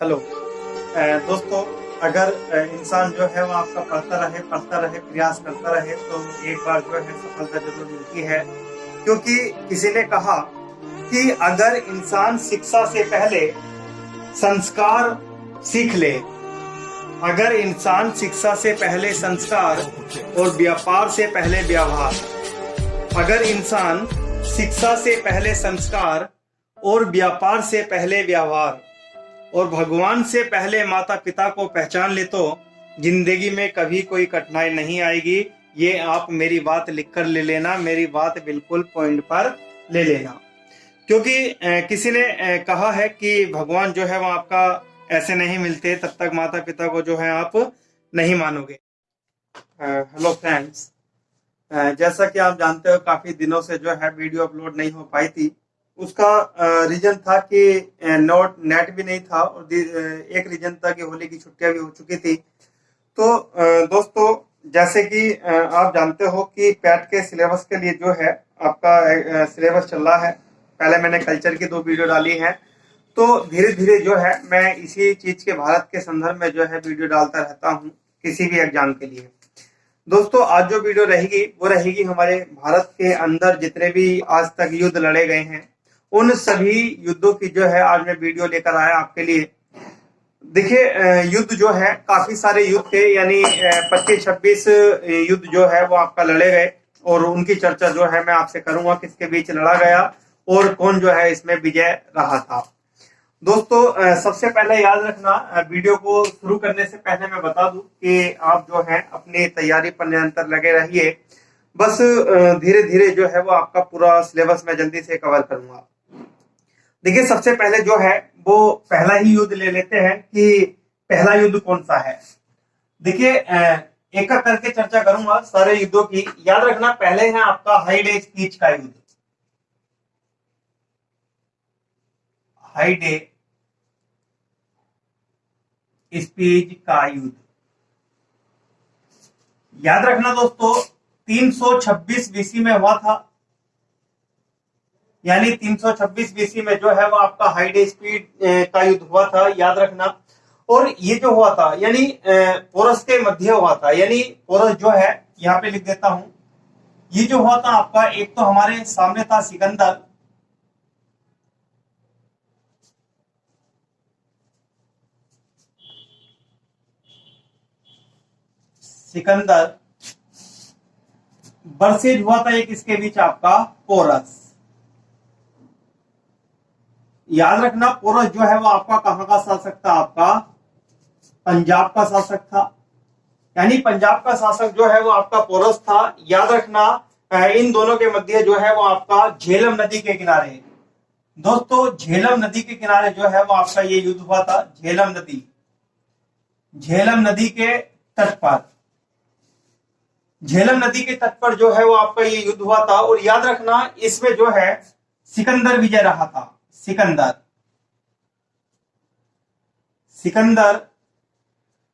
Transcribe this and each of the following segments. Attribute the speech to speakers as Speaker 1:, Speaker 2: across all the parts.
Speaker 1: Hello दोस्तों, अगर इंसान जो है वो आपका पढ़ता रहे, प्रयास करता रहे तो एक बार जो है सफलता जरूर मिलती है। क्योंकि किसी ने कहा कि अगर इंसान शिक्षा से पहले संस्कार सीख ले, अगर इंसान शिक्षा से पहले संस्कार और व्यापार से पहले व्यवहार, अगर इंसान शिक्षा से पहले संस्कार और व्यापार से पहले व्यवहार और भगवान से पहले माता पिता को पहचान ले तो जिंदगी में कभी कोई कठिनाई नहीं आएगी। ये आप मेरी बात लिखकर ले लेना, मेरी बात बिल्कुल पॉइंट पर ले लेना। क्योंकि किसी ने कहा है कि भगवान जो है वो आपका ऐसे नहीं मिलते, तब तक माता पिता को जो है आप नहीं मानोगे। हेलो फ्रेंड्स, जैसा कि आप जानते हो काफी दिनों से जो है वीडियो अपलोड नहीं हो पाई थी। उसका रीजन था कि नेट भी नहीं था और एक रीजन था कि होली की छुट्टियां भी हो चुकी थी। तो दोस्तों, जैसे कि आप जानते हो कि पैट के सिलेबस के लिए जो है आपका सिलेबस चल रहा है। पहले मैंने कल्चर की 2 वीडियो डाली हैं, तो धीरे धीरे जो है मैं इसी चीज के भारत के संदर्भ में जो है वीडियो डालता रहता हूँ किसी भी एग्जाम के लिए। दोस्तों, आज जो वीडियो रहेगी वो रहेगी हमारे भारत के अंदर जितने भी आज तक युद्ध लड़े गए हैं, उन सभी युद्धों की जो है आज मैं वीडियो लेकर आया आपके लिए। देखिए, युद्ध जो है काफी सारे युद्ध थे, यानी 25-26 युद्ध जो है वो आपका लड़े गए और उनकी चर्चा जो है मैं आपसे करूंगा, किसके बीच लड़ा गया और कौन जो है इसमें विजय रहा था। दोस्तों, सबसे पहले याद रखना, वीडियो को शुरू करने से पहले मैं बता दूं कि आप जो है अपनी तैयारी पर निरंतर लगे रहिए। बस धीरे धीरे जो है वो आपका पूरा सिलेबस मैं जल्दी से कवर करूंगा। देखिए, सबसे पहले जो है वो पहला ही युद्ध ले लेते हैं कि पहला युद्ध कौन सा है। देखिए, एक एक करके चर्चा करूंगा सारे युद्धों की। याद रखना, पहले है आपका हाइडे स्पीच का युद्ध, हाइडे स्पीच का युद्ध। याद रखना दोस्तों, 326 बीसी में हुआ था, यानी 326 बीसी में जो है वो आपका हाइडे स्पीड का युद्ध हुआ था। याद रखना, और ये जो हुआ था यानी पोरस के मध्य हुआ था, यानी पोरस जो है यहाँ पे लिख देता हूं। ये जो हुआ था आपका, एक तो हमारे सामने था सिकंदर, सिकंदर वर्सेज हुआ था एक इसके बीच आपका पोरस। याद रखना, पोरस जो है वो आपका कहां का शासक था, आपका पंजाब का शासक था, यानी पंजाब का शासक जो है वो आपका पोरस था। याद रखना, इन दोनों के मध्य जो है वो आपका झेलम नदी के किनारे, दोस्तों झेलम नदी के किनारे जो है वो आपका ये युद्ध हुआ था। झेलम नदी के तट पर, झेलम नदी के तट पर जो है वो आपका ये युद्ध हुआ था। और याद रखना, इसमें जो है सिकंदर विजय रहा था। सिकंदर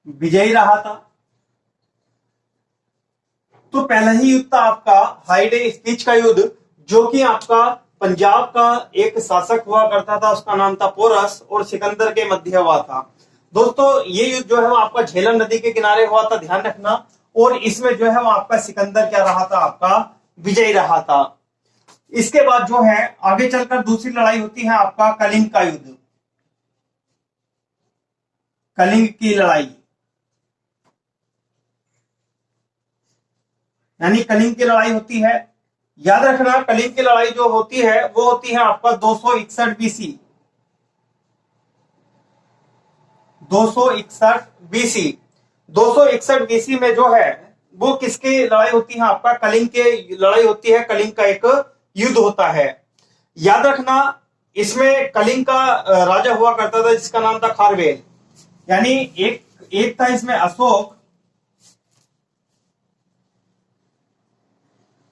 Speaker 1: विजयी रहा था। तो पहला ही युद्ध था आपका हाइडे स्पीच का युद्ध, जो कि आपका पंजाब का एक शासक हुआ करता था, उसका नाम था पोरस, और सिकंदर के मध्य हुआ था। दोस्तों, ये युद्ध जो है वो आपका झेलम नदी के किनारे हुआ था, ध्यान रखना। और इसमें जो है वो आपका सिकंदर क्या रहा था, आपका विजयी रहा था। इसके बाद जो है आगे चलकर दूसरी लड़ाई होती है आपका कलिंग का युद्ध, कलिंग की लड़ाई, यानी कलिंग की लड़ाई होती है। याद रखना, कलिंग की लड़ाई जो होती है वो होती है आपका 261 बीसी, 261 बीसी। 261 बीसी में जो है वो किसकी लड़ाई होती है, आपका कलिंग की लड़ाई होती है। कलिंग का एक युद्ध होता है। याद रखना, इसमें कलिंग का राजा हुआ करता था जिसका नाम था खारवेल, यानी एक था इसमें अशोक,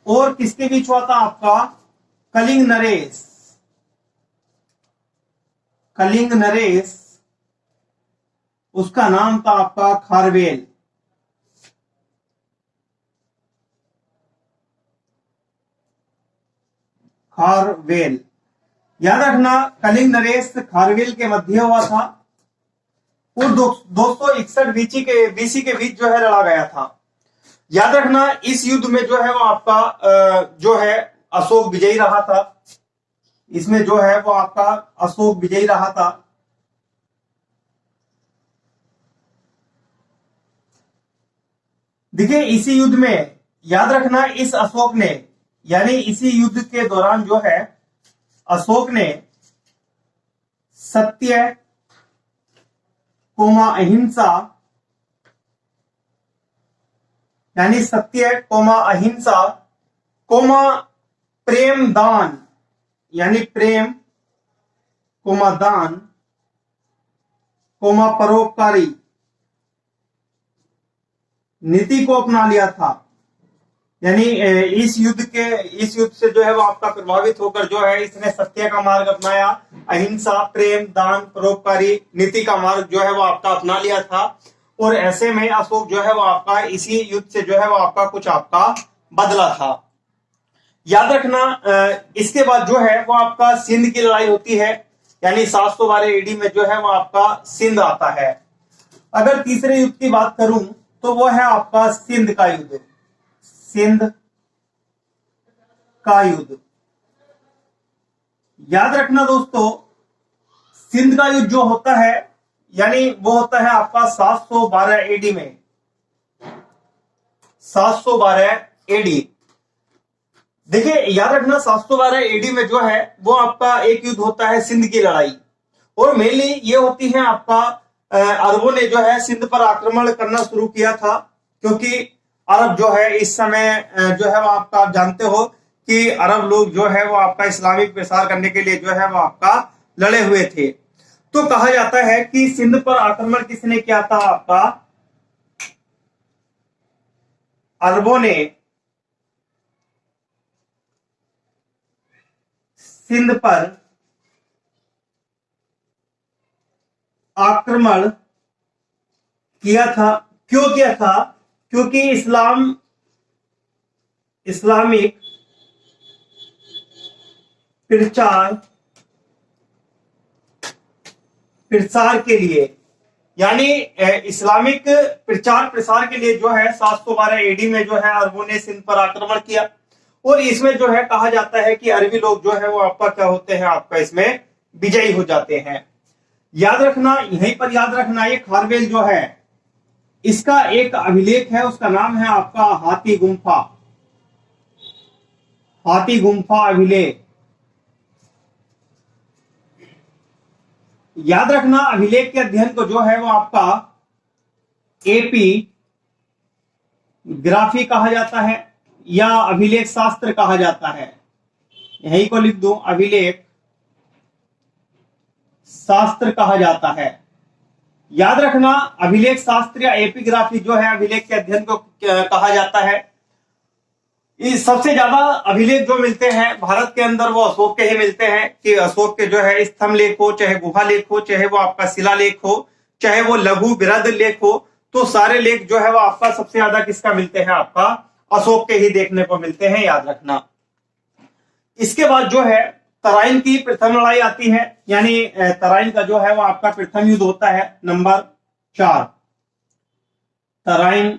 Speaker 1: और किसके बीच हुआ था आपका कलिंग नरेश, उसका नाम था आपका खारवेल। याद रखना, कलिंग नरेश खारवेल के मध्य हुआ था। और 261 बीसी के बीच जो है लड़ा गया था। याद रखना इस युद्ध में जो है वो आपका जो है अशोक विजयी रहा था। इसमें जो है वो आपका अशोक विजयी रहा था। देखिए इसी युद्ध में याद रखना इस अशोक ने, यानी इसी युद्ध के दौरान जो है अशोक ने सत्य कोमा अहिंसा, यानी सत्य कोमा अहिंसा कोमा प्रेम दान, यानी प्रेम कोमा दान कोमा परोपकारी नीति को अपना लिया था। यानी इस युद्ध से जो है वो आपका प्रभावित होकर जो है इसने सत्य का मार्ग अपनाया, अहिंसा, प्रेम, दान, परोपकारी नीति का मार्ग जो है वो आपका अपना लिया था। और ऐसे में अशोक जो है वो आपका इसी युद्ध से जो है वो आपका कुछ आपका बदला था। याद रखना इसके बाद जो है वो आपका सिंध की लड़ाई होती है, यानी 712 एडी में जो है वो आपका सिंध आता है। अगर तीसरे युद्ध की बात करूं तो वो है आपका सिंध का युद्ध। सिंध का युद्ध याद रखना दोस्तों, सिंध का युद्ध जो होता है यानी वो होता है आपका 712 एडी में। 712 एडी देखिए याद रखना 712 एडी में जो है वो आपका एक युद्ध होता है सिंध की लड़ाई। और मेनली ये होती है आपका अरबों ने जो है सिंध पर आक्रमण करना शुरू किया था, क्योंकि अरब जो है इस समय जो है वो आपका आप जानते हो कि अरब लोग जो है वो आपका इस्लामिक प्रसार करने के लिए जो है वो आपका लड़े हुए थे। तो कहा जाता है कि सिंध पर आक्रमण किसने किया था, आपका अरबों ने सिंध पर आक्रमण किया था। क्यों किया था? क्योंकि इस्लामिक प्रचार के लिए, यानी इस्लामिक प्रचार प्रसार के लिए जो है 712 एडी में जो है अरबों ने सिंध पर आक्रमण किया। और इसमें जो है कहा जाता है कि अरबी लोग जो है वो आपका क्या होते हैं, आपका इसमें विजयी हो जाते हैं। याद रखना, यहीं पर याद रखना, ये खारवेल जो है इसका एक अभिलेख है, उसका नाम है आपका हाथी गुम्फा अभिलेख। याद रखना अभिलेख के अध्ययन को जो है वो आपका एपी ग्राफी कहा जाता है या अभिलेख शास्त्र कहा जाता है। यहीं को लिख दो, अभिलेख शास्त्र कहा जाता है। याद रखना अभिलेख शास्त्र या एपिग्राफी जो है अभिलेख के अध्ययन को कहा जाता है। इस सबसे ज्यादा अभिलेख जो मिलते हैं भारत के अंदर वो अशोक के ही मिलते हैं, कि अशोक के जो है स्तंभ लेख हो, चाहे गुफा लेख हो, चाहे वो आपका शिला लेख हो, चाहे वो लघु बृहद लेख हो, तो सारे लेख जो है वो आपका सबसे ज्यादा किसका मिलते हैं, आपका अशोक के ही देखने को मिलते हैं। याद रखना इसके बाद जो है तराइन की प्रथम लड़ाई आती है, यानी तराइन का जो है वो आपका प्रथम युद्ध होता है, नंबर 4 तराइन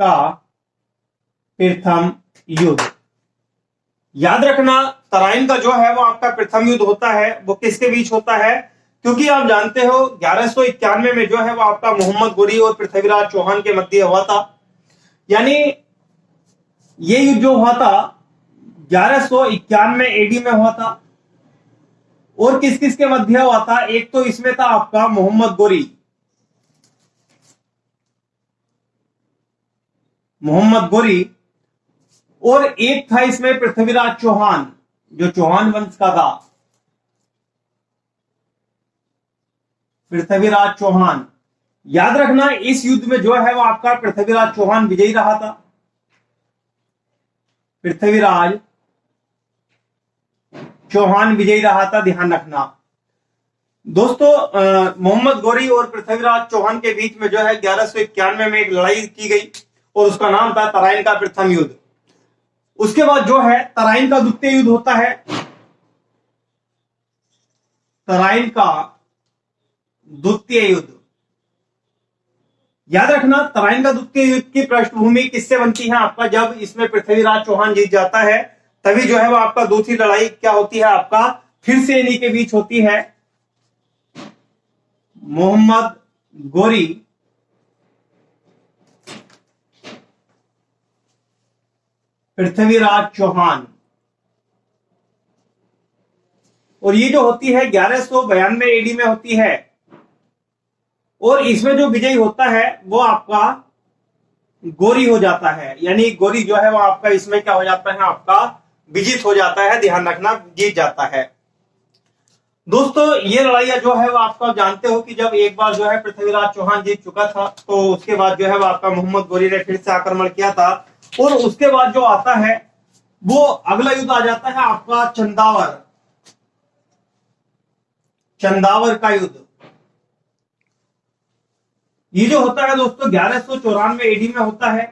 Speaker 1: का प्रथम युद्ध। याद रखना तराइन का जो है वो आपका प्रथम युद्ध होता है, वो किसके बीच होता है? क्योंकि आप जानते हो 1191 में जो है वो आपका मोहम्मद गोरी और पृथ्वीराज चौहान के मध्य हुआ था। यानी ये युद्ध जो हुआ था 1191 एडी में हुआ था। और किस किस के मध्य हुआ था? एक तो इसमें था आपका मोहम्मद गोरी, और एक था इसमें पृथ्वीराज चौहान, जो चौहान वंश का था, पृथ्वीराज चौहान। याद रखना इस युद्ध में जो है वो आपका पृथ्वीराज चौहान विजयी रहा था। पृथ्वीराज चौहान विजयी रहा था, ध्यान रखना दोस्तों। मोहम्मद गोरी और पृथ्वीराज चौहान के बीच में जो है 1191 में एक लड़ाई की गई और उसका नाम था तराइन का प्रथम युद्ध। उसके बाद जो है तराइन का द्वितीय युद्ध होता है। तराइन का द्वितीय युद्ध। याद रखना, तराइन का द्वितीय युद्ध की पृष्ठभूमि किससे बनती है आपका, जब इसमें पृथ्वीराज चौहान जीत जाता है, तभी जो है वो आपका दूसरी लड़ाई क्या होती है आपका, फिर से इन्हीं के बीच होती है। मोहम्मद गोरी पृथ्वीराज चौहान, और ये जो होती है 1192 एडी में होती है, और इसमें जो विजयी होता है वो आपका गोरी हो जाता है। यानी गोरी जो है वो आपका इसमें क्या हो जाता है, आपका विजित हो जाता है, ध्यान रखना, जीत जाता है। दोस्तों ये लड़ाइयां जो है वो आपका जानते हो कि जब एक बार जो है पृथ्वीराज चौहान जीत चुका था, तो उसके बाद जो है वो आपका मोहम्मद गोरी ने फिर से आक्रमण किया था, और उसके बाद जो आता है वो अगला युद्ध आ जाता है आपका चंदावर का युद्ध। ये जो होता है दोस्तों 1194 एडी में होता है।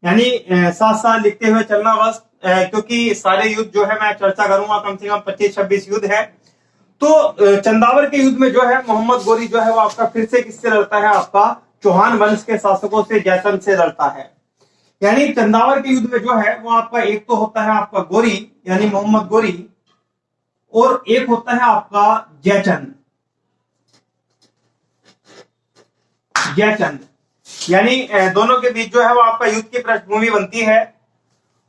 Speaker 1: यानी साथ साथ लिखते हुए चलना बस, क्योंकि सारे युद्ध जो है मैं चर्चा करूंगा, कम से कम 25-26 युद्ध है। तो चंदावर के युद्ध में जो है मोहम्मद गोरी जो है वो आपका फिर से किससे लड़ता है, आपका चौहान वंश के शासकों से, जयचंद से लड़ता है। यानी चंदावर के युद्ध में जो है वो आपका एक तो होता है आपका गोरी यानी मोहम्मद गोरी, और एक होता है आपका जयचंद। यानी दोनों के बीच जो है वो आपका युद्ध की पृष्ठभूमि बनती है।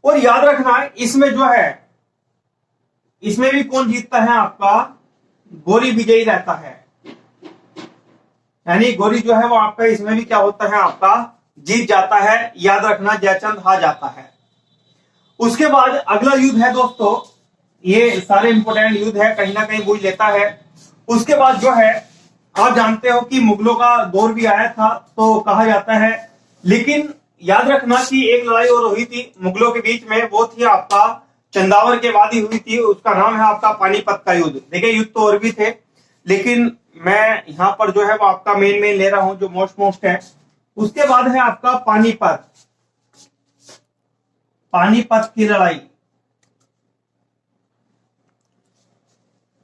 Speaker 1: और याद रखना इसमें जो है, इसमें भी कौन जीतता है, आपका गोरी विजयी रहता है। यानी गोरी जो है वो आपका इसमें भी क्या होता है, आपका जीत जाता है। याद रखना जयचंद हार जाता है। उसके बाद अगला युद्ध है दोस्तों, ये सारे इंपोर्टेंट युद्ध है, कहीं ना कहीं बुझ लेता है। उसके बाद जो है आप जानते हो कि मुगलों का दौर भी आया था, तो कहा जाता है, लेकिन याद रखना कि एक लड़ाई और हुई थी मुगलों के बीच में, वो थी आपका चंदावर के बाद ही हुई थी, उसका नाम है आपका पानीपत का युद्ध। देखिए युद्ध तो और भी थे, लेकिन मैं यहां पर जो है वो आपका मेन ले रहा हूं, जो मोस्ट है। उसके बाद है आपका पानीपत की लड़ाई।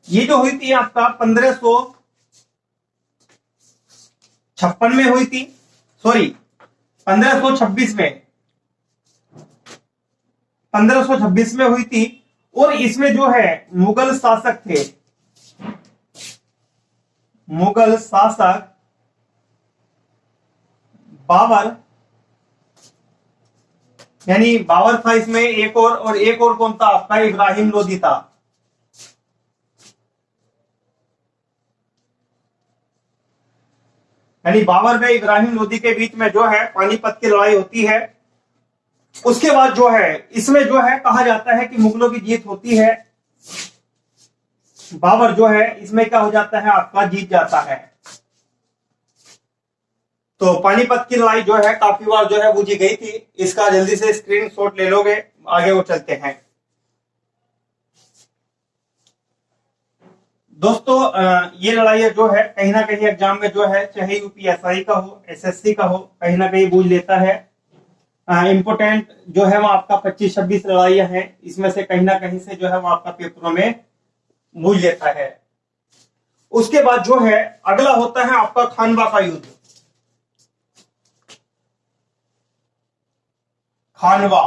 Speaker 1: ये जो हुई थी आपका 1556 में हुई थी, सॉरी 1526 में, 1526 में हुई थी। और इसमें जो है मुगल शासक थे, मुगल शासक बाबर, यानी बाबर था इसमें, एक और कौन था आपका, इब्राहिम लोदी था। यानी बाबर व इब्राहिम लोदी के बीच में जो है पानीपत की लड़ाई होती है। उसके बाद जो है इसमें जो है कहा जाता है कि मुगलों की जीत होती है, बाबर जो है इसमें क्या हो जाता है, आपका जीत जाता है। तो पानीपत की लड़ाई जो है काफी बार जो है बुझी गई थी, इसका जल्दी से स्क्रीनशॉट ले लोगे, आगे वो चलते हैं। दोस्तों ये लड़ाई जो है कहीं ना कहीं एग्जाम में जो है, चाहे यूपीएसआई का हो, एसएससी का हो, कहीं ना कहीं बूझ लेता है। इंपोर्टेंट जो है वो आपका 25-26 लड़ाइयां हैं, इसमें से कहीं ना कहीं से जो है वो आपका पेपरों में बूझ लेता है। उसके बाद जो है अगला होता है आपका खानवा का युद्ध। खानवा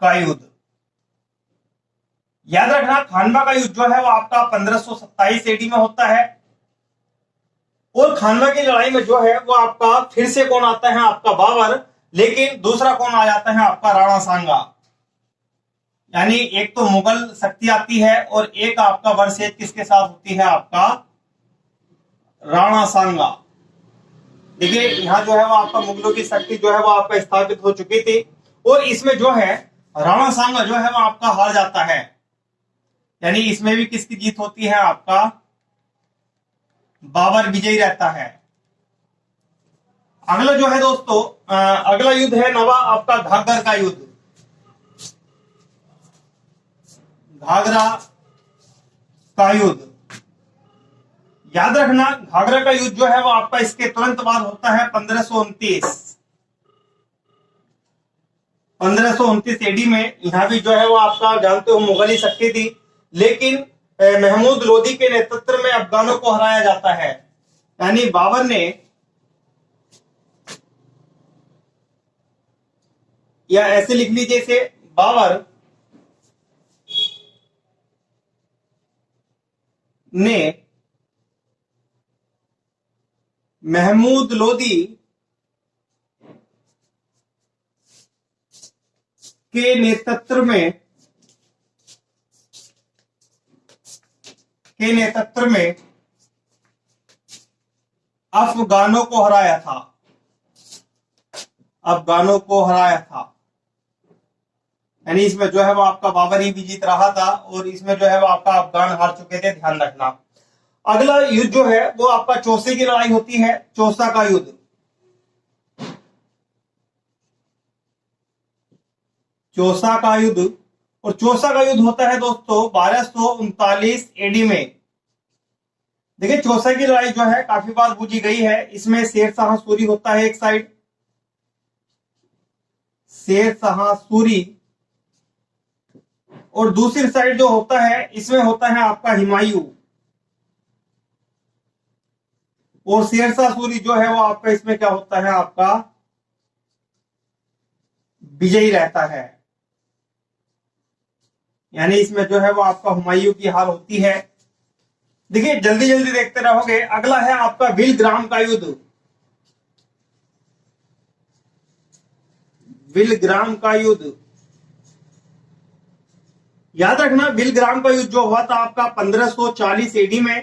Speaker 1: का युद्ध, याद रखना खानवा का युद्ध जो है वो आपका 1527 एडी में होता है। और खानवा की लड़ाई में जो है वो आपका फिर से कौन आता है, आपका बाबर, लेकिन दूसरा कौन आ जाता है, आपका राणा सांगा। यानी एक तो मुगल शक्ति आती है और एक आपका वर्सेज किसके साथ होती है, आपका राणा सांगा। देखिए यहां जो है वो आपका मुगलों की शक्ति जो है वो आपका स्थापित हो चुकी थी, और इसमें जो है राणा सांगा जो है वो आपका हार जाता है। यानी इसमें भी किसकी जीत होती है, आपका बाबर विजयी रहता है। अगला जो है दोस्तों, अगला युद्ध है नवा आपका घाघर का युद्ध। घाघरा का युद्ध, याद रखना घाघरा का युद्ध जो है वो आपका इसके तुरंत बाद होता है 1529 एडी में। यहां भी जो है वो आपका जानते हो मुगल ही शक्ति थी, लेकिन महमूद लोदी के नेतृत्व में अफगानों को हराया जाता है। यानी बाबर ने, या ऐसे लिख लीजिए इसे, बाबर ने महमूद लोदी के नेतृत्व में अफगानों को हराया था। यानी इसमें जो है वो आपका बाबर ही भी जीत रहा था और इसमें जो है वो आपका अफगान हार चुके थे, ध्यान रखना। अगला युद्ध जो है वो आपका चौसे की लड़ाई होती है, चौसा का युद्ध। चौसा का युद्ध, और चौसा का युद्ध होता है दोस्तों 1239 एडी में। देखिए चौसा की लड़ाई जो है काफी बार पूछी गई है। इसमें शेर शाह सूरी होता है एक साइड, शेर शाह सूरी, और दूसरी साइड जो होता है इसमें होता है आपका हुमायूं, और शेर शाह सूरी जो है वो आपका इसमें क्या होता है, आपका विजयी रहता है। यानी इसमें जो है वो आपका हुमायूं की हार होती है। देखिए जल्दी जल्दी देखते रहोगे। अगला है आपका विलग्राम का युद्ध। विलग्राम का युद्ध, याद रखना विलग्राम का युद्ध जो हुआ था आपका 1540 एडी में।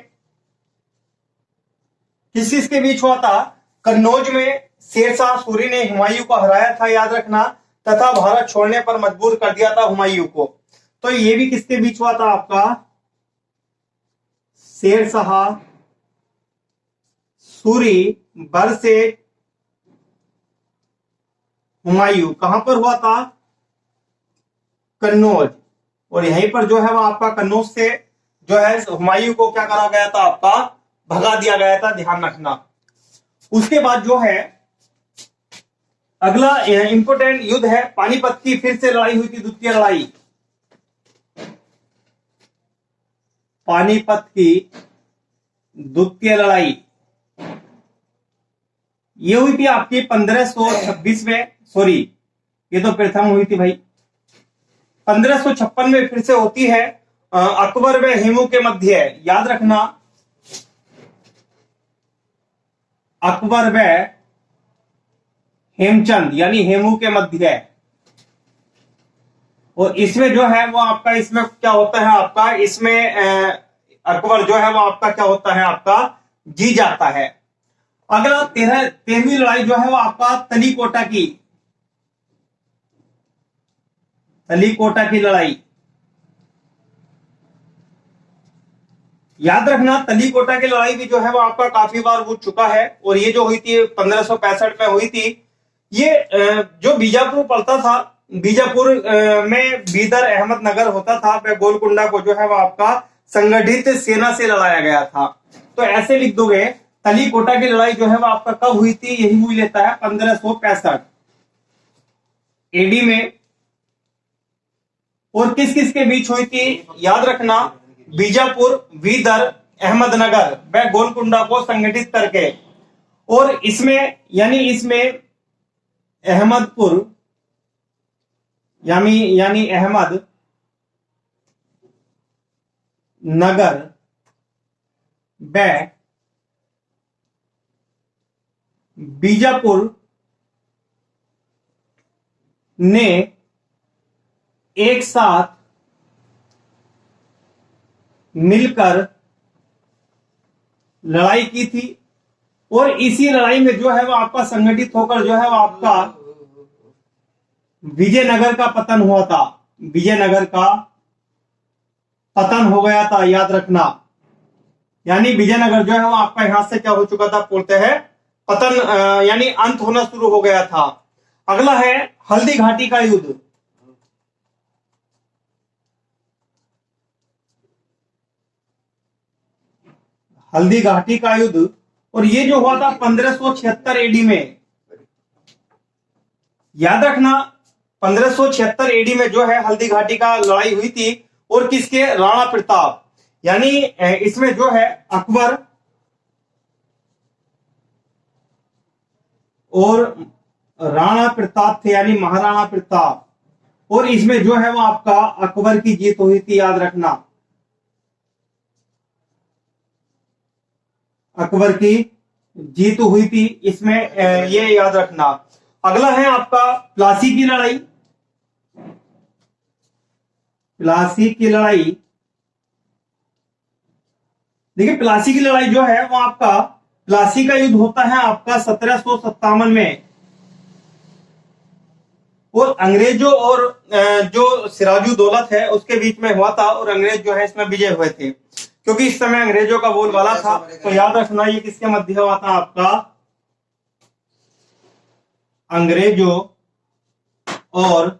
Speaker 1: किस किस के बीच हुआ था? कन्नौज में शेर शाह सूरी ने हुमायूं को हराया था, याद रखना, तथा भारत छोड़ने पर मजबूर कर दिया था हुमायूं को। तो ये भी किसके बीच हुआ था आपका? शेर शाह सूरी वर्सेस हुमायूं। कहां पर हुआ था? कन्नौज। और यहीं पर जो है वो आपका कन्नौज से जो है हुमायूं को क्या करा गया था, आपका भगा दिया गया था, ध्यान रखना। उसके बाद जो है अगला इंपोर्टेंट युद्ध है पानीपत की। फिर से लड़ाई हुई थी, द्वितीय लड़ाई, पानीपत की द्वितीय लड़ाई। ये हुई थी आपकी 1526 में, सॉरी ये तो प्रथम हुई थी भाई, 1556 में फिर से होती है अकबर व हेमू के मध्य। याद रखना अकबर व हेमचंद यानी हेमू के मध्य। और इसमें जो है वो आपका, इसमें क्या होता है आपका, इसमें अकबर जो है वो आपका क्या होता है, आपका जी जाता है। अगला 13वीं लड़ाई जो है वो आपका तलीकोटा की, तलीकोटा की लड़ाई। याद रखना तलीकोटा की लड़ाई भी जो है वो आपका काफी बार पूछ चुका है। और ये जो हुई थी 1565 में हुई थी। ये जो बीजापुर पड़ता था, बीजापुर में बीदर अहमदनगर होता था, वह गोलकुंडा को जो है वो आपका संगठित सेना से लड़ाया गया था। तो ऐसे लिख दोगे तलीकोटा की लड़ाई जो है वो आपका कब हुई थी? यही हुई लेता है 1565 एडी में। और किस किस के बीच हुई थी? याद रखना बीजापुर, बीदर, अहमदनगर व गोलकुंडा को संगठित करके। और इसमें यानी इसमें अहमदपुर यानी अहमद नगर व बीजापुर ने एक साथ मिलकर लड़ाई की थी। और इसी लड़ाई में जो है वो आपका संगठित होकर जो है वो आपका विजयनगर का पतन हुआ था। विजयनगर का पतन हो गया था, याद रखना। यानी विजयनगर जो है वो आपका यहां से क्या हो चुका था, बोलते हैं पतन, यानी अंत होना शुरू हो गया था। अगला है हल्दी घाटी का युद्ध। हल्दी घाटी का युद्ध, और ये जो हुआ था 1576 एडी में। याद रखना 1576 एडी में जो है हल्दी घाटी का लड़ाई हुई थी। और किसके? राणा प्रताप। यानी इसमें जो है अकबर और राणा प्रताप थे, यानी महाराणा प्रताप, और इसमें जो है वो आपका अकबर की जीत हुई थी, याद रखना, अकबर की जीत हुई थी इसमें, ये याद रखना। अगला है आपका प्लासी की लड़ाई। प्लासी की लड़ाई, देखिए प्लासी की लड़ाई जो है वो आपका, प्लासी का युद्ध होता है आपका 1757 में, और अंग्रेजों और जो सिराजुद्दौला है उसके बीच में हुआ था, और अंग्रेज जो है इसमें विजय हुए थे, क्योंकि इस समय अंग्रेजों का बोलबाला था। तो याद रखना ये किसके मध्य हुआ था आपका, अंग्रेजों और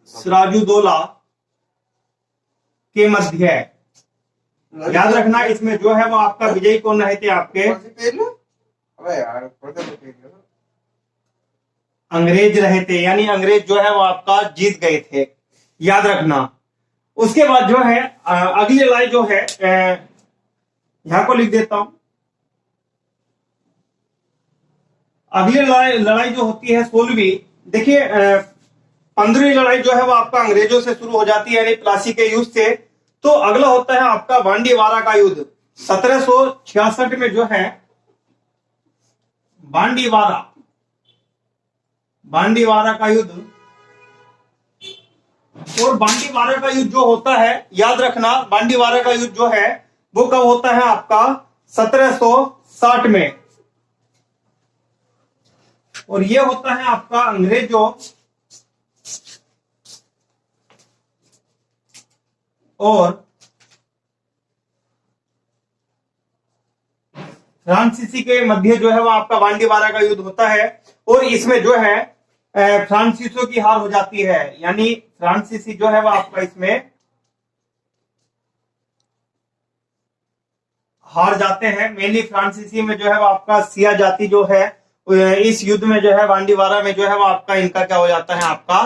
Speaker 1: सिराजुद्दौला के मध्य। याद रखना इसमें जो है वो आपका विजयी कौन रहे थे, आपके अंग्रेज रहे थे, यानी अंग्रेज जो है वो आपका जीत गए थे, याद रखना। उसके बाद जो है अगली लड़ाई जो है, यहां को लिख देता हूं। अगली लड़ाई जो होती है 16वीं, देखिए 15वीं लड़ाई जो है वो आपका अंग्रेजों से शुरू हो जाती है, यानी प्लासी के युद्ध से। तो अगला होता है आपका बांडीवारा का युद्ध 1766 में, जो है बांडीवारा का युद्ध। और बांडीवारा का युद्ध जो होता है, याद रखना, बांडीवारा का युद्ध जो है वो कब होता है आपका 1760 में, और ये होता है आपका अंग्रेजों और फ्रांसीसी के मध्य जो है वो आपका बांडीवारा का युद्ध होता है, और इसमें जो है फ्रांसीसियों की हार हो जाती है, यानी फ्रांसीसी जो है वो आपका इसमें हार जाते हैं। मेनली फ्रांसीसी में जो है वो आपका सिया जाति जो है, इस युद्ध में जो है बांडीवारा में जो है वो आपका इनका क्या हो जाता है, आपका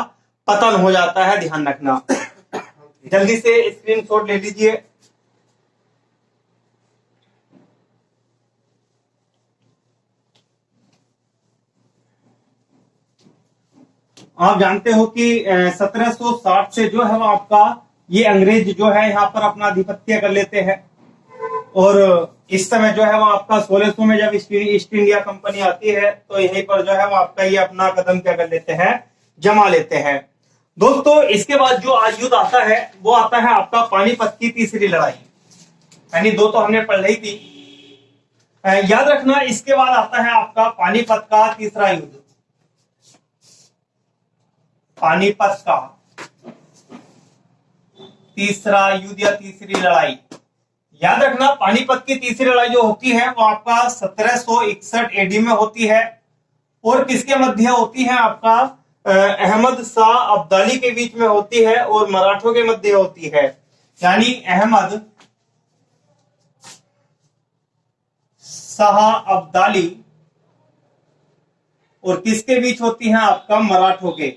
Speaker 1: पतन हो जाता है, ध्यान रखना। जल्दी से स्क्रीनशॉट ले लीजिए। आप जानते हो कि 1760 से जो है वो आपका ये अंग्रेज जो है यहाँ पर अपना आधिपत्य कर लेते हैं, और इस समय जो है वो आपका 1600 में जब ईस्ट इंडिया कंपनी आती है, तो यहीं पर जो है वो आपका ये अपना कदम क्या कर लेते हैं, जमा लेते हैं। दोस्तों इसके बाद जो आज युद्ध आता है वो आता है आपका पानीपत की तीसरी लड़ाई, यानी दो तो हमने पढ़ ली थी, याद रखना। इसके बाद आता है आपका पानीपत का तीसरा युद्ध, पानीपत का तीसरा युद्ध या तीसरी लड़ाई। याद रखना पानीपत की तीसरी लड़ाई जो होती है वो आपका 1761 एडी में होती है, और किसके मध्य होती है, आपका अहमद शाह अब्दाली के बीच में होती है, और मराठों के मध्य होती है, यानी अहमद शाह अब्दाली और किसके बीच होती है, आपका मराठों के।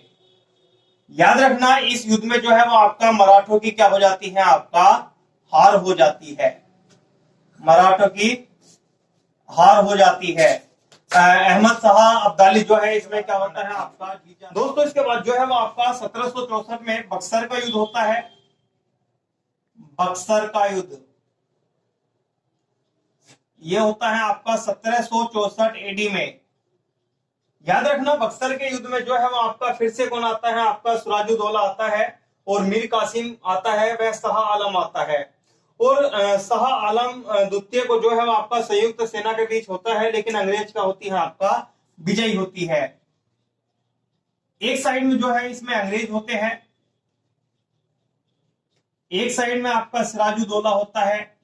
Speaker 1: याद रखना इस युद्ध में जो है वो आपका मराठों की क्या हो जाती है, आपका हार हो जाती है, मराठों की हार हो जाती है। अहमद शाह अब्दाली जो है इसमें क्या होता है, आपका जीत जाता है। दोस्तों इसके बाद जो है वो आपका 1764 में बक्सर का युद्ध होता है, बक्सर का युद्ध ये होता है आपका 1764 एडी में। याद रखना बक्सर के युद्ध में जो है वो आपका फिर से कौन आता है, आपका सिराजुद्दौला आता है, और मीर कासिम आता है, वह शाह आलम आता है, और शाह आलम द्वितीय को जो है वो आपका संयुक्त सेना के बीच होता है, लेकिन अंग्रेज का होती है आपका विजयी होती है। एक साइड में जो है इसमें अंग्रेज होते हैं, एक साइड में आपका सिराजुद्दौला होता है,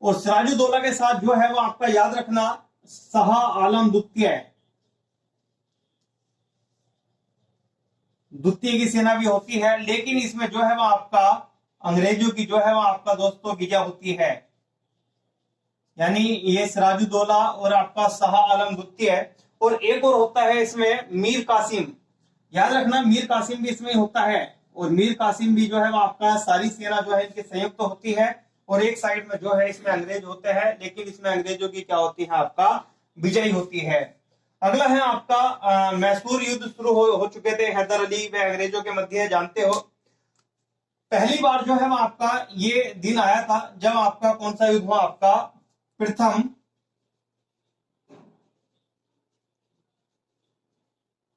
Speaker 1: और सिराजुद्दौला के साथ जो है वो आपका याद रखना शाह आलम द्वितीय की सेना भी होती है, लेकिन इसमें जो है वो आपका अंग्रेजों की जो है वो आपका दोस्तों विजय होती है, यानी ये सिराजुद्दौला और आपका शाह आलम द्वितीय और एक और होता है इसमें मीर कासिम। याद रखना मीर कासिम भी इसमें होता है, और मीर कासिम भी जो है वो आपका सारी सेना जो है इनकी संयुक्त होती है, और एक साइड में जो है इसमें अंग्रेज होते हैं, लेकिन इसमें अंग्रेजों की क्या होती है, आपका विजयी होती है। अगला है आपका मैसूर युद्ध शुरू हो चुके थे हैदर अली व अंग्रेजों के मध्य, जानते हो। पहली बार जो है वो आपका ये दिन आया था जब आपका कौन सा युद्ध हुआ, आपका प्रथम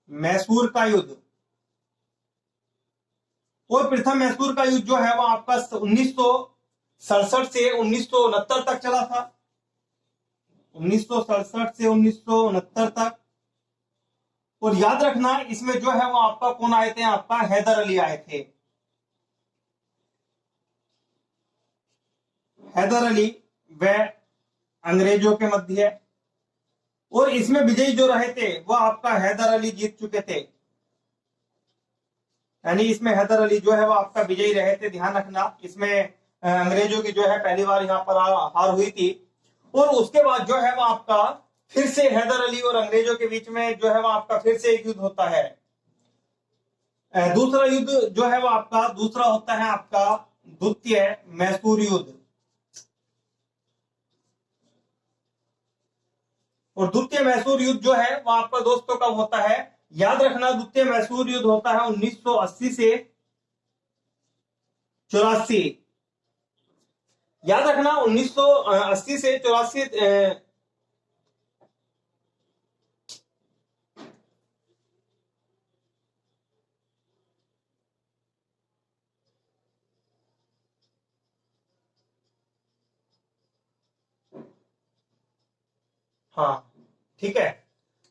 Speaker 1: मैसूर का युद्ध। और प्रथम मैसूर का युद्ध जो है वो आपका 1967 से 1969 तक चला था, 1967 से 1969 तक। और याद रखना इसमें जो है वो आपका कौन आए थे, आपका हैदर अली आए थे, हैदर अली व अंग्रेजों के मध्य। और इसमें विजयी जो रहे थे वो आपका हैदर अली जीत चुके थे, यानी इसमें हैदर अली जो है वो आपका विजयी रहे थे। ध्यान रखना इसमें अंग्रेजों की जो है पहली बार यहाँ पर हार हुई थी। और उसके बाद जो है वो आपका फिर से हैदर अली और अंग्रेजों के बीच में जो है वो आपका फिर से एक युद्ध होता है। दूसरा युद्ध जो है वो आपका दूसरा होता है आपका द्वितीय मैसूर युद्ध। और द्वितीय मैसूर युद्ध जो है वो आपका दोस्तों कब होता है, याद रखना द्वितीय मैसूर युद्ध होता है 1980 से 84। याद रखना 1980 से 84। हाँ ठीक है।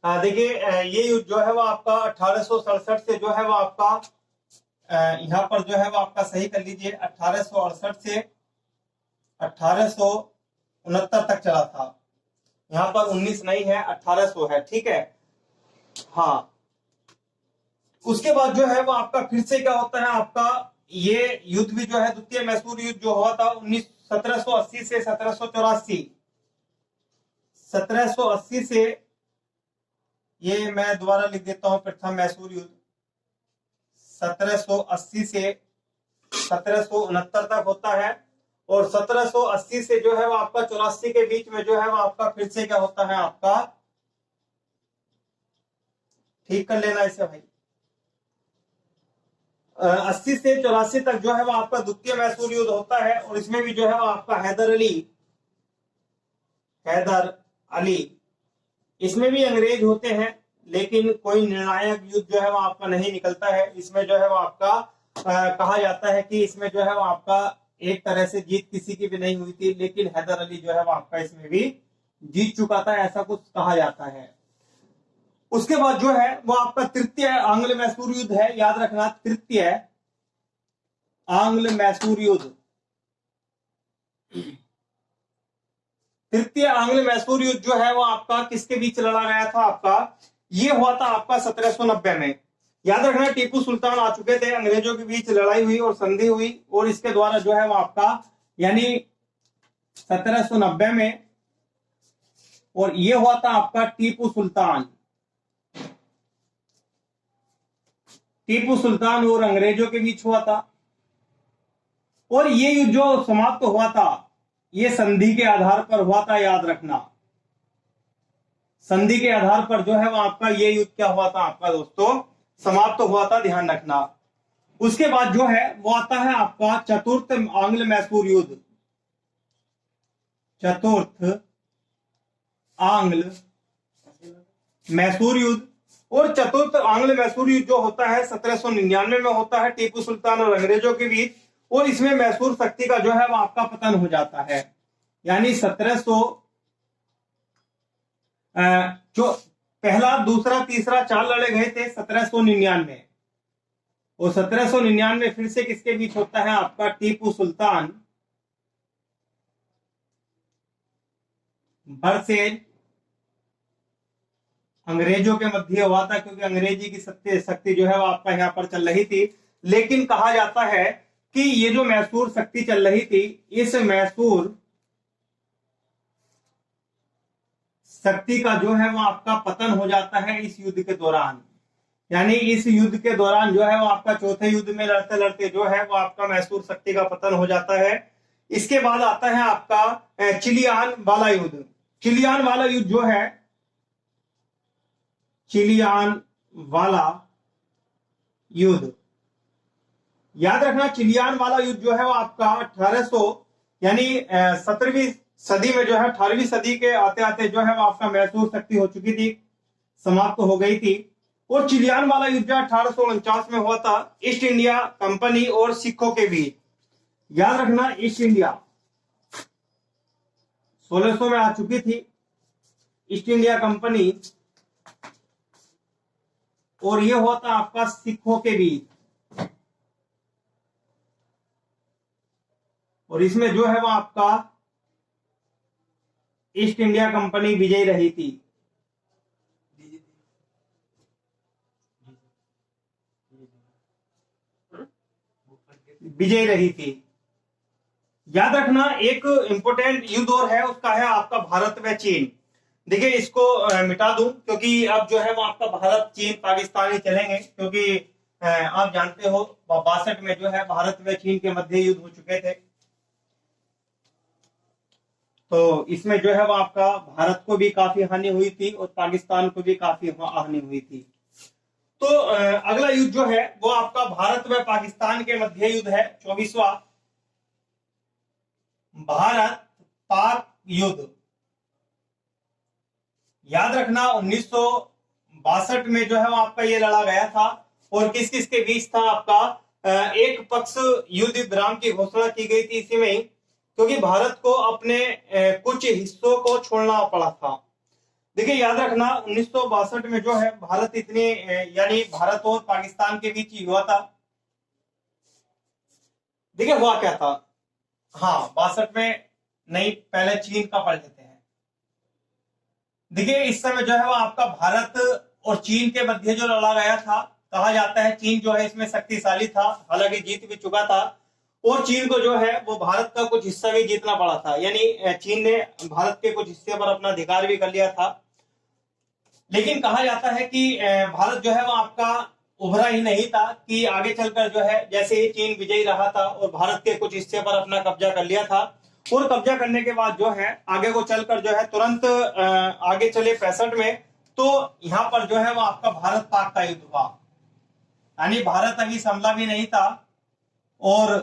Speaker 1: देखिए ये युद्ध जो है वो आपका 1867 से जो है वो आपका यहाँ पर जो है वो आपका सही कर लीजिए 1868 से 1869 तक चला था। यहाँ पर 19 नहीं है, 1800 है, ठीक है। हाँ उसके बाद जो है वो आपका फिर से क्या होता है, आपका ये युद्ध भी जो है द्वितीय मैसूर युद्ध जो हुआ था 1780 से 1784। 1780 से, ये मैं दोबारा लिख देता हूं, प्रथम मैसूर युद्ध 1780 से 1769 तक होता है। और 1780 से जो है वो आपका 84 के बीच में जो है वो आपका फिर से क्या होता है, आपका ठीक कर लेना इसे भाई। 80 से 84 तक जो है वो आपका द्वितीय मैसूर युद्ध होता है। और इसमें भी जो है वो आपका हैदर अली इसमें भी अंग्रेज होते हैं, लेकिन कोई निर्णायक युद्ध जो है वो आपका नहीं निकलता है। इसमें जो है वो आपका कहा जाता है कि इसमें जो है वो आपका एक तरह से जीत किसी की भी नहीं हुई थी, लेकिन हैदर अली जो है वो आपका इसमें भी जीत चुका था, ऐसा कुछ कहा जाता है। उसके बाद जो है वो आपका तृतीय आंग्ल मैसूर युद्ध है। याद रखना तृतीय आंग्ल मैसूर युद्ध। तृतीय आंग्ल मैसूर युद्ध जो है वो आपका किसके बीच लड़ा गया था, आपका ये हुआ था आपका 1790 में। याद रखना टीपू सुल्तान आ चुके थे, अंग्रेजों के बीच लड़ाई हुई और संधि हुई, और इसके द्वारा जो है वो आपका यानी 1790 में, और ये हुआ था आपका टीपू सुल्तान और अंग्रेजों के बीच हुआ था। और ये युद्ध जो समाप्त हुआ था ये संधि के आधार पर हुआ था। याद रखना संधि के आधार पर जो है वो आपका ये युद्ध क्या हुआ था, आपका दोस्तों समाप्त हुआ था, ध्यान रखना। उसके बाद जो है वो आता है आपका चतुर्थ आंग्ल मैसूर युद्ध। चतुर्थ आंग्ल मैसूर युद्ध। और चतुर्थ आंग्ल मैसूर युद्ध जो होता है 1799 में होता है टीपू सुल्तान और अंग्रेजों के बीच। और इसमें मैसूर शक्ति का जो है वो आपका पतन हो जाता है, यानी 1700 जो पहला दूसरा तीसरा 4 लड़े गए थे 1799। और 1799 फिर से किसके बीच होता है, आपका टीपू सुल्तान वर्सेज अंग्रेजों के मध्य हुआ था, क्योंकि अंग्रेजी की शक्ति जो है वो आपका यहाँ पर चल रही थी। लेकिन कहा जाता है कि ये जो मैसूर शक्ति चल रही थी, इस मैसूर शक्ति का जो है वो आपका पतन हो जाता है इस युद्ध के दौरान। यानी इस युद्ध के दौरान जो है वो आपका चौथे युद्ध में लड़ते लड़ते जो है वो आपका मैसूर शक्ति का पतन हो जाता है। इसके बाद आता है आपका चिलियान वाला युद्ध। चिलियान वाला युद्ध जो है, चिलियान वाला युद्ध, याद रखना चिलियान वाला युद्ध जो है वो आपका 1800 यानी 17वीं सदी में जो है 18वीं सदी के आते आते जो है वो आपका मैसूर शक्ति हो चुकी थी, समाप्त हो गई थी। और चिलियान वाला युद्ध 1849 में हुआ था ईस्ट इंडिया कंपनी और सिखों के बीच। याद रखना ईस्ट इंडिया 1600 में आ चुकी थी, ईस्ट इंडिया कंपनी, और ये हुआ था आपका सिखों के बीच। और इसमें जो है वो आपका ईस्ट इंडिया कंपनी विजयी रही थी। विजयी रही थी। याद रखना एक इंपोर्टेंट युद्ध और है, उसका है आपका भारत व चीन। देखिए इसको मिटा दूं क्योंकि अब जो है वो आपका भारत चीन पाकिस्तान ही चलेंगे, क्योंकि आप जानते हो 62 में जो है भारत व चीन के मध्य युद्ध हो चुके थे। तो इसमें जो है वो आपका भारत को भी काफी हानि हुई थी और पाकिस्तान को भी काफी हानि हुई थी। तो अगला युद्ध जो है वो आपका भारत व पाकिस्तान के मध्य युद्ध है, 24वां भारत पाक युद्ध। याद रखना 1962 में जो है वो आपका ये लड़ा गया था। और किस किस के बीच था आपका एक पक्ष युद्ध विराम की घोषणा की गई थी इसी में ही, क्योंकि भारत को अपने कुछ हिस्सों को छोड़ना पड़ा था। देखिए याद रखना 1962 में जो है भारत इतने यानी भारत और पाकिस्तान के बीच ही हुआ था। देखिए हुआ क्या था, हाँ 62 में नहीं, पहले चीन का पढ़ लेते हैं। देखिए इस समय जो है वो आपका भारत और चीन के मध्य जो लड़ा गया था, कहा जाता है चीन जो है इसमें शक्तिशाली था, हालांकि जीत भी चुका था। और चीन को जो है वो भारत का कुछ हिस्सा भी जीतना पड़ा था, यानी चीन ने भारत के कुछ हिस्से पर अपना अधिकार भी कर लिया था। लेकिन कहा जाता है कि भारत जो है वो आपका उभरा ही नहीं था, कि आगे चलकर जो है जैसे ही चीन विजयी रहा था और भारत के कुछ हिस्से पर अपना कब्जा कर लिया था, और कब्जा करने के बाद जो है आगे को चलकर जो है तुरंत आगे चले 65 में, तो यहाँ पर जो है वो आपका भारत पाक का युद्ध हुआ। यानी भारत अभी संभला भी नहीं था और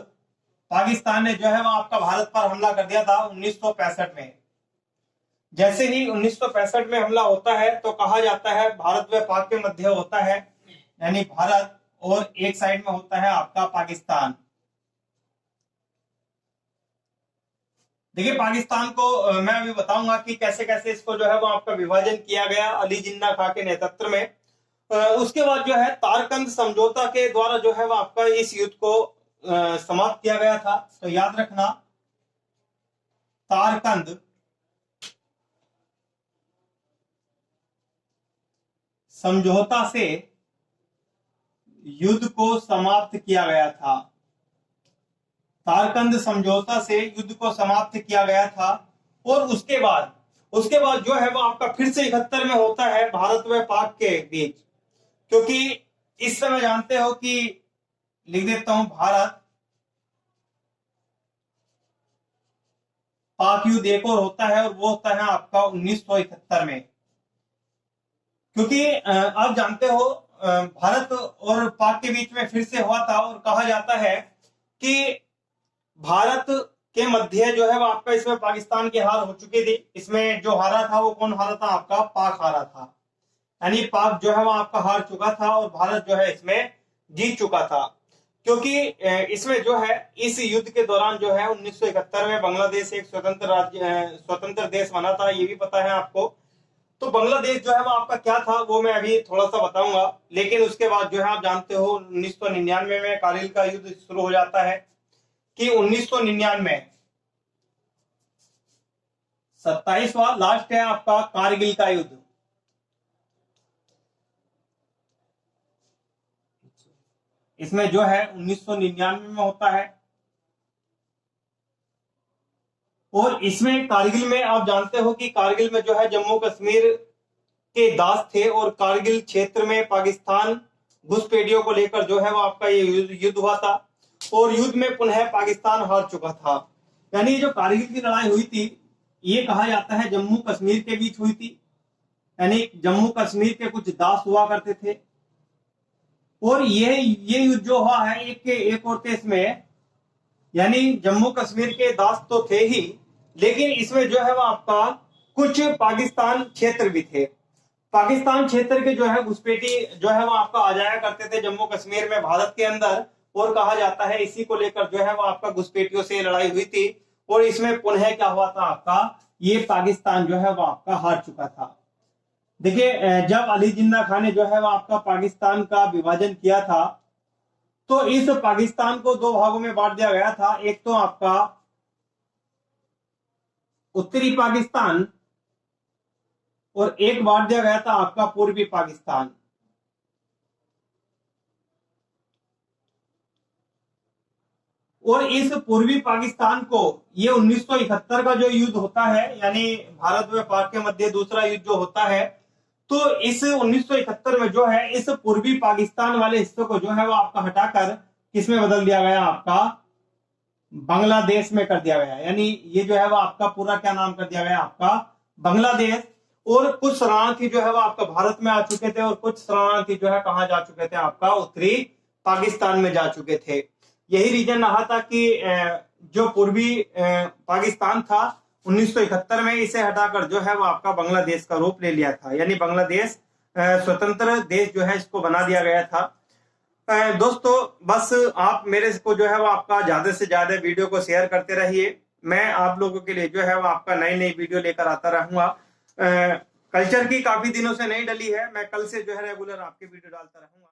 Speaker 1: पाकिस्तान ने जो है वो आपका भारत पर हमला कर दिया था 1965 में। जैसे ही 1965 में हमला होता है तो कहा जाता है भारत व पाक के मध्य होता है, यानी भारत और एक साइड में होता है आपका पाकिस्तान। देखिए पाकिस्तान को मैं अभी बताऊंगा कि कैसे कैसे इसको जो है वो आपका विभाजन किया गया अली जिन्ना खां के नेतृत्व में। उसके बाद जो है तारकंद समझौता के द्वारा जो है वो आपका इस युद्ध को समाप्त किया गया था। तो याद रखना तारकंद समझौता से युद्ध को समाप्त किया गया था। तारकंद समझौता से युद्ध को समाप्त किया गया था। और उसके बाद जो है वो आपका फिर से 71 में होता है भारत व पाक के बीच, क्योंकि इस समय जानते हो कि लिख देता हूं भारत पाक युद्ध एक और होता है, और वो होता है आपका 1971 में। क्योंकि आप जानते हो भारत और पाक के बीच में फिर से हुआ था, और कहा जाता है कि भारत के मध्य जो है वो आपका इसमें पाकिस्तान की हार हो चुकी थी। इसमें जो हारा था वो कौन हारा था, आपका पाक हारा था। यानी पाक जो है वो आपका हार चुका था और भारत जो है इसमें जीत चुका था। क्योंकि इसमें जो है इस युद्ध के दौरान जो है 1971 में बांग्लादेश एक स्वतंत्र राज्य स्वतंत्र देश बना था, ये भी पता है आपको। तो बांग्लादेश जो है वो आपका क्या था वो मैं अभी थोड़ा सा बताऊंगा। लेकिन उसके बाद जो है आप जानते हो 1999 में कारगिल का युद्ध शुरू हो जाता है, कि 1999 27वां लास्ट है आपका कारगिल का युद्ध। इसमें जो है 1999 में होता है। और इसमें कारगिल में आप जानते हो कि कारगिल में जो है जम्मू कश्मीर के दास थे और कारगिल क्षेत्र में पाकिस्तान घुसपैठियों को लेकर जो है वो आपका ये युद्ध हुआ था और युद्ध में पुनः पाकिस्तान हार चुका था। यानी जो कारगिल की लड़ाई हुई थी ये कहा जाता है जम्मू कश्मीर के बीच हुई थी। यानी जम्मू कश्मीर के कुछ दास हुआ करते थे और ये युद्ध जो हुआ है एक और देश में, यानी जम्मू कश्मीर के दास तो थे ही, लेकिन इसमें जो है वो आपका कुछ पाकिस्तान क्षेत्र भी थे। पाकिस्तान क्षेत्र के जो है घुसपैठी जो है वो आपका आ जाया करते थे जम्मू कश्मीर में भारत के अंदर, और कहा जाता है इसी को लेकर जो है वो आपका घुसपैठियों से लड़ाई हुई थी और इसमें पुनः क्या हुआ था आपका, ये पाकिस्तान जो है वो आपका हार चुका था। देखिए जब अली जिन्ना खान ने जो है वो आपका पाकिस्तान का विभाजन किया था तो इस पाकिस्तान को दो भागों में बांट दिया गया था। एक तो आपका उत्तरी पाकिस्तान और एक बांट दिया गया था आपका पूर्वी पाकिस्तान। और इस पूर्वी पाकिस्तान को ये 1971 का जो युद्ध होता है, यानी भारत व पाक के मध्य दूसरा युद्ध जो होता है, तो इस 1971 में जो है इस पूर्वी पाकिस्तान वाले हिस्से को जो है वो आपका हटाकर किसमें बदल दिया गया, आपका बांग्लादेश में कर दिया गया। यानी ये जो है वो आपका पूरा क्या नाम कर दिया गया, आपका बांग्लादेश। और कुछ शरणार्थी जो है वो आपका भारत में आ चुके थे और कुछ शरणार्थी जो है कहां जा चुके थे, आपका उत्तरी पाकिस्तान में जा चुके थे। यही रीजन रहा था कि जो पूर्वी पाकिस्तान था 1971 में इसे हटाकर जो है वो आपका बांग्लादेश का रूप ले लिया था। यानी बांग्लादेश स्वतंत्र देश जो है इसको बना दिया गया था। दोस्तों बस आप मेरे को जो है वो आपका ज्यादा से ज्यादा वीडियो को शेयर करते रहिए। मैं आप लोगों के लिए जो है वो आपका नई नई वीडियो लेकर आता रहूंगा। कल्चर की काफी दिनों से नहीं डली है, मैं कल से जो है रेगुलर आपके वीडियो डालता रहूंगा।